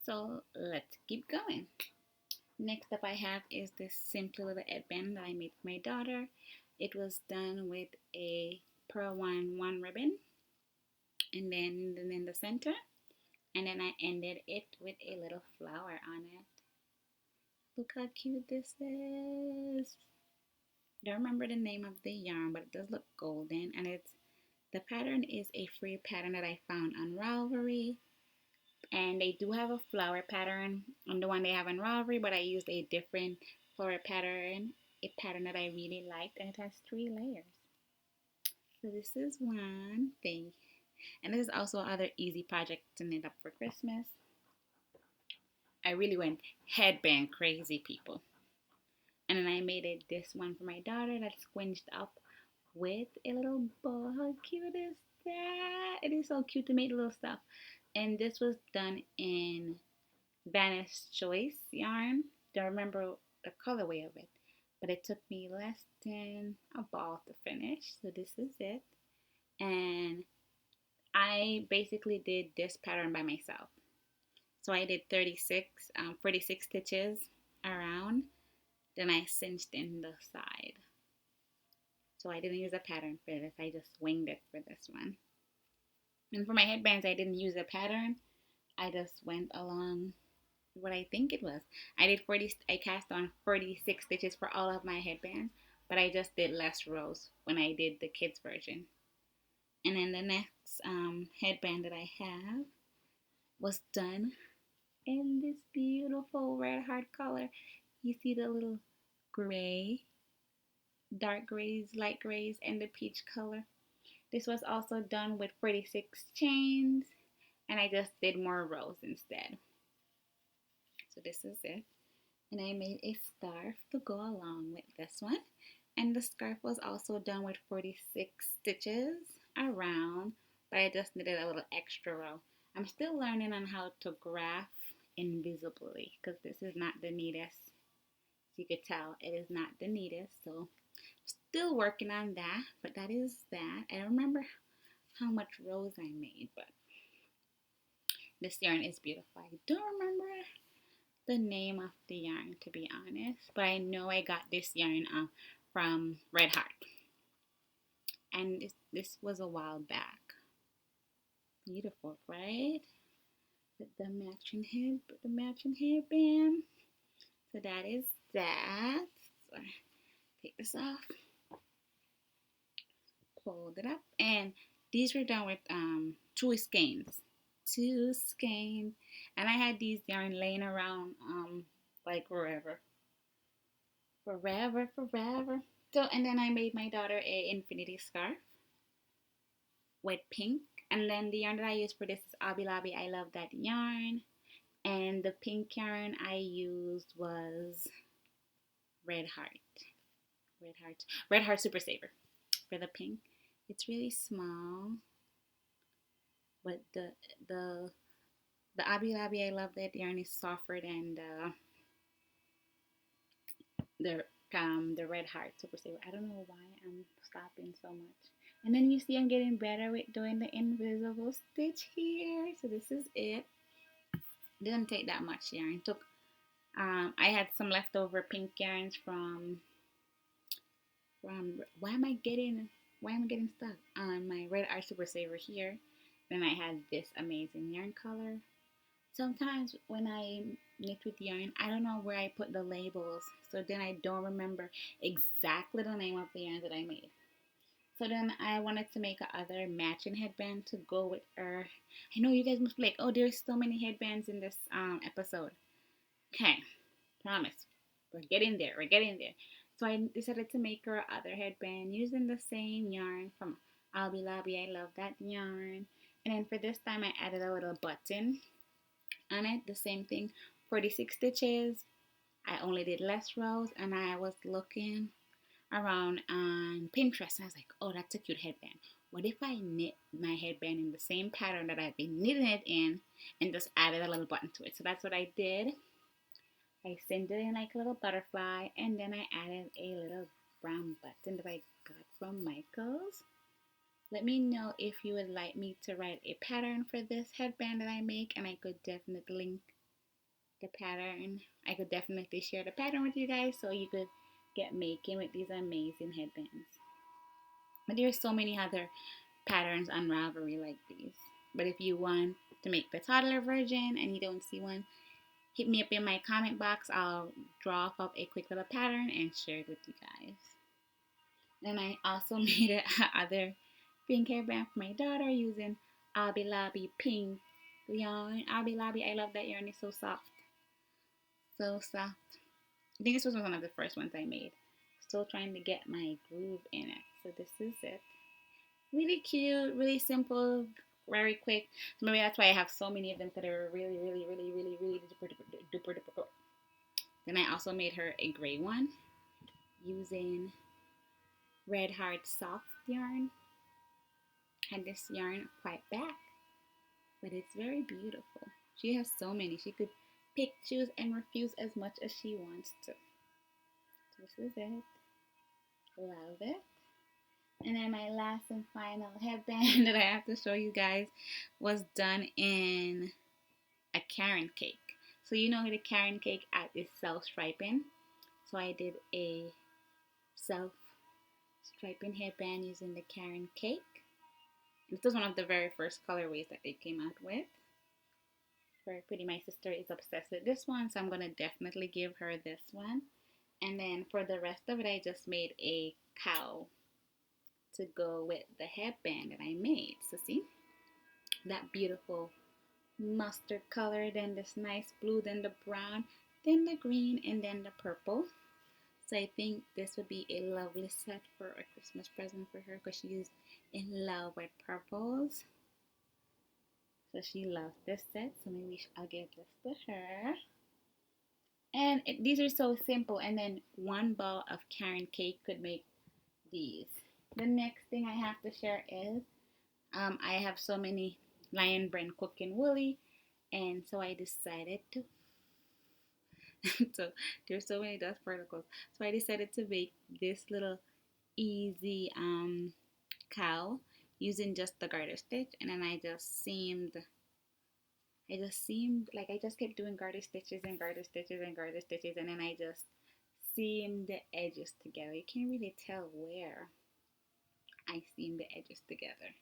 So let's keep going. Next up I have is this simple little headband that I made for my daughter. It was done with a pearl one ribbon and then in the center, and then I ended it with a little flower on it. Look how cute this is. I don't remember the name of the yarn, but it does look golden, and the pattern is a free pattern that I found on Ravelry, and they do have a flower pattern on the one they have on Ravelry, but I used a different flower pattern, a pattern that I really liked, and it has 3 layers. So this is one thing, and this is also another easy project to knit up for Christmas. I really went headband crazy, people. And then I made this one for my daughter that's squinged up with a little bow. How cute is that? It is so cute to make little stuff. And this was done in Vaness Choice yarn. Don't remember the colorway of it, but it took me less than a ball to finish. So this is it. And I basically did this pattern by myself. So I did 46 stitches around. Then I cinched in the side. So I didn't use a pattern for this. I just winged it for this one. And for my headbands, I didn't use a pattern. I just went along what I think it was. I cast on 46 stitches for all of my headbands, but I just did less rows when I did the kids version. And then the next headband that I have was done in this beautiful red heart color. You see the little gray, dark grays, light grays, and the peach color. This was also done with 46 chains, and I just did more rows instead. So this is it. And I made a scarf to go along with this one. And the scarf was also done with 46 stitches around, but I just needed a little extra row. I'm still learning on how to graph invisibly because this is not the neatest. As you could tell, it is not the neatest. So still working on that, but that is that. I don't remember how much rows I made, but this yarn is beautiful. I don't remember the name of the yarn, to be honest, but I know I got this yarn from Red Heart, and this was a while back. Beautiful, right? With the matching headband. So that is that. So take this off, fold it up, and these were done with 2 skeins. 2 skeins, and I had these yarn laying around like forever. So, and then I made my daughter a infinity scarf with pink, and then the yarn that I used for this is Hobby Lobby. I love that yarn, and the pink yarn I used was Red Heart Super Saver for the pink. It's really small, but the Hobby Lobby, I love that yarn is softer than the Red Heart Super Saver. I don't know why I'm stopping so much. And then you see I'm getting better with doing the invisible stitch here. So this is it. Didn't take that much yarn. I had some leftover pink yarns from why am I getting stuck on my Red Heart Super Saver here. Then I had this amazing yarn color. Sometimes when I knit with yarn, I don't know where I put the labels, so then I don't remember exactly the name of the yarn that I made. So then I wanted to make another matching headband to go with her. I know you guys must be like, oh, there's so many headbands in this episode. Okay, promise. We're getting there. So I decided to make her other headband using the same yarn from Hobby Lobby. I love that yarn. And then for this time, I added a little button on it. The same thing, 46 stitches. I only did less rows, and I was looking around on Pinterest, and I was like, oh, that's a cute headband. What if I knit my headband in the same pattern that I've been knitting it in and just added a little button to it? So that's what I did. I cinched it in like a little butterfly, and then I added a little brown button that I got from Michaels. Let me know if you would like me to write a pattern for this headband that I make, and I could definitely link the pattern. I could definitely share the pattern with you guys so you could get making with these amazing headbands. But there's so many other patterns on Ravelry like these. But if you want to make the toddler version and you don't see one, hit me up in my comment box. I'll draw up a quick little pattern and share it with you guys. Then I also made another pink hairband for my daughter using Hobby Lobby pink yarn. Hobby Lobby, I love that yarn. It's so soft. So soft. I think this was one of the first ones I made. Still trying to get my groove in it. So this is it. Really cute, really simple, very quick. So maybe that's why I have so many of them because they're really, really, really, really, really duper duper. Then I also made her a gray one using Red Heart soft yarn. And this yarn quite back, but it's very beautiful. She has so many. She could pick, choose, and refuse as much as she wants to. So this is it. Love it. And then my last and final headband that I have to show you guys was done in a Karen cake. So you know the Karen cake is self-striping. So I did a self-striping headband using the Karen cake. This was one of the very first colorways that they came out with. Very pretty. My sister is obsessed with this one, so I'm going to definitely give her this one. And then for the rest of it, I just made a cow to go with the headband that I made. So see, that beautiful mustard color, then this nice blue, then the brown, then the green, and then the purple. So I think this would be a lovely set for a Christmas present for her because she's in love with purples. So she loves this set, so maybe I'll give this to her. And these are so simple, and then one ball of Karen cake could make these. The next thing I have to share is I have so many Lion Brand Cooking Woolly, and so I decided to so there's so many dust particles. So I decided to make this little easy cow using just the garter stitch, and then I just like I just kept doing garter stitches and garter stitches and garter stitches, and then I just seamed the edges together. You can't really tell where I seamed the edges together,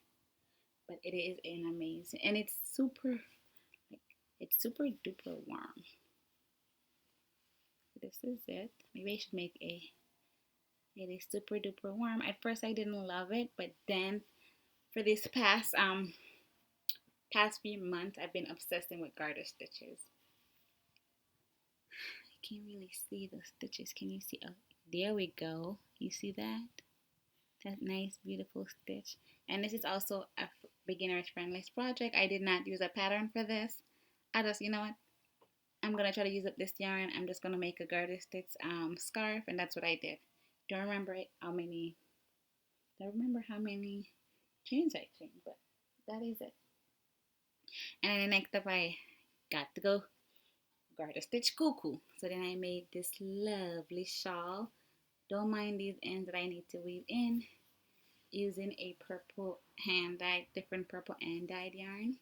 but it is an amazing, and it's super duper warm. This is it. Maybe I should make it is super duper warm. At first I didn't love it, but then for this past few months I've been obsessing with garter stitches. I can't really see the stitches. Can you see? Oh, there we go. You see that? That nice beautiful stitch. And this is also a beginner's friendly project. I did not use a pattern for this. I just, you know what? I'm going to try to use up this yarn. I'm just going to make a garter stitch scarf, and that's what I did. Don't remember how many chains I chained, but that is it. And then next up I got to go garter stitch cuckoo. So then I made this lovely shawl. Don't mind these ends that I need to weave in using a purple hand dyed, different purple hand dyed yarn.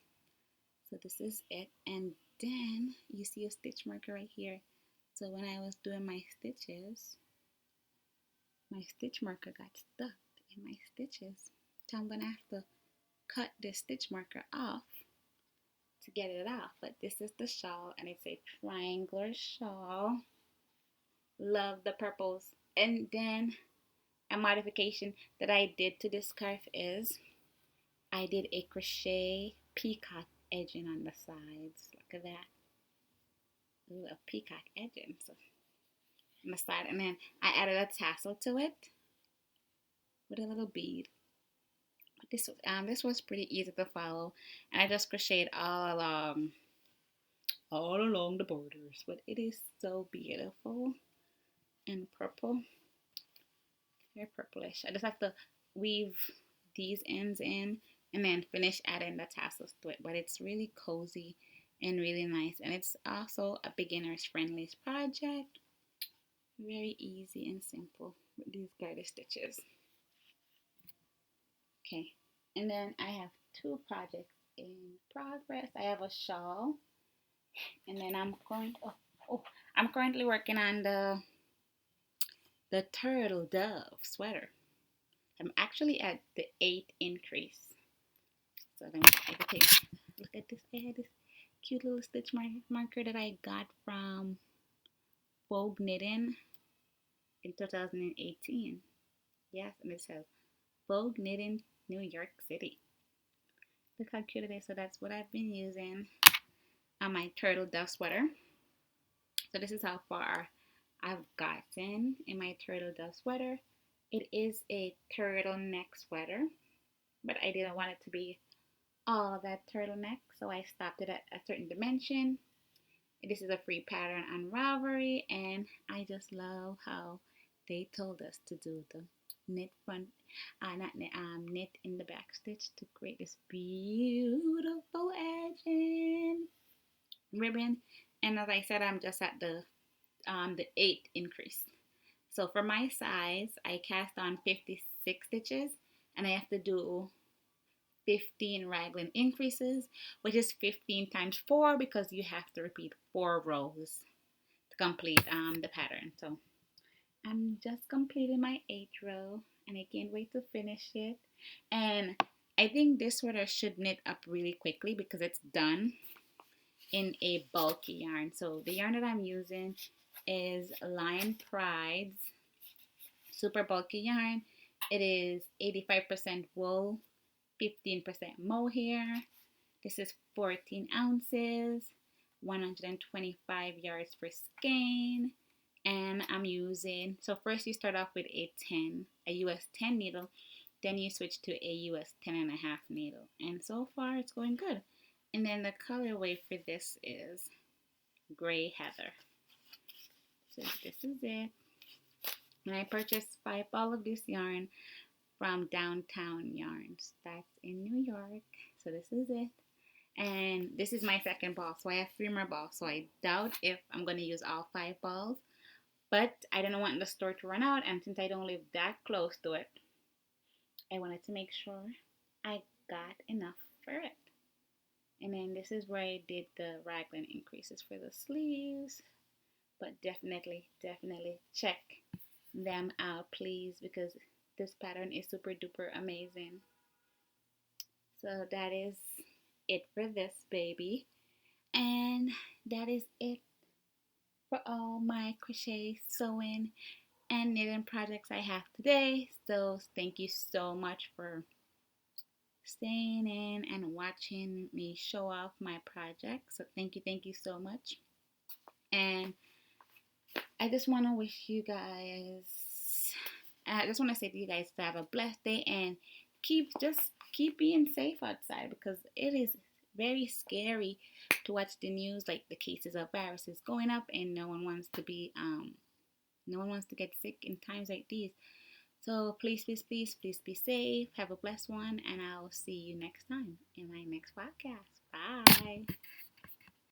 So this is it, and then you see a stitch marker right here. So when I was doing my stitches, my stitch marker got stuck in my stitches. So I'm gonna have to cut this stitch marker off to get it off. But this is the shawl, and it's a triangular shawl. Love the purples. And then a modification that I did to this scarf is I did a crochet peacock edging on the sides. Look at that. Ooh, a peacock edging so on the side, and then I added a tassel to it with a little bead. But this was pretty easy to follow, and I just crocheted all along the borders. But it is so beautiful and purple, very purplish. I just have to weave these ends in and then finish adding the tassels to it. But it's really cozy and really nice, and it's also a beginner's friendly project. Very easy and simple with these garter stitches. Okay, and then I have two projects in progress. I have a shawl And then I'm currently working on the turtle dove sweater. I'm actually at the 8th increase. So let me take look at this. I had this cute little stitch marker that I got from Vogue Knitting in 2018. Yes, and it says Vogue Knitting, New York City. Look how cute it is. So that's what I've been using on my turtle dove sweater. So this is how far I've gotten in my turtle dove sweater. It is a turtleneck sweater, but I didn't want it to be all that turtleneck, so I stopped it at a certain dimension. This is a free pattern on Ravelry, and I just love how they told us to do the knit front, not knit, knit in the back stitch to create this beautiful edging ribbon. And as I said, I'm just at the 8th increase. So for my size, I cast on 56 stitches, and I have to do 15 raglan increases, which is 15 times 4 because you have to repeat 4 rows to complete the pattern. So I'm just completing my 8th row, and I can't wait to finish it. And I think this sweater should knit up really quickly because it's done in a bulky yarn. So the yarn that I'm using is Lion Pride's super bulky yarn. It is 85% wool, 15% mohair. This is 14 ounces, 125 yards per skein. And I'm using, so first you start off with a US 10 needle, then you switch to a US 10.5 needle. And so far it's going good. And then the colorway for this is Gray Heather. So this is it. And I purchased 5 balls of this yarn from Downtown Yarns. That's in New York. So this is it. And this is my second ball. So I have 3 more balls. So I doubt if I'm going to use all 5 balls. But I didn't want the store to run out. And since I don't live that close to it, I wanted to make sure I got enough for it. And then this is where I did the raglan increases for the sleeves. But definitely check them out, please, because this pattern is super duper amazing. So that is it for this baby, and that is it for all my crochet, sewing, and knitting projects I have today. So thank you so much for staying in and watching me show off my project. So thank you so much. And I just want to wish you guys, I just want to say to you guys to have a blessed day and keep being safe outside, because it is very scary to watch the news, like the cases of viruses going up, and no one wants to get sick in times like these. So please be safe. Have a blessed one, and I'll see you next time in my next podcast. Bye.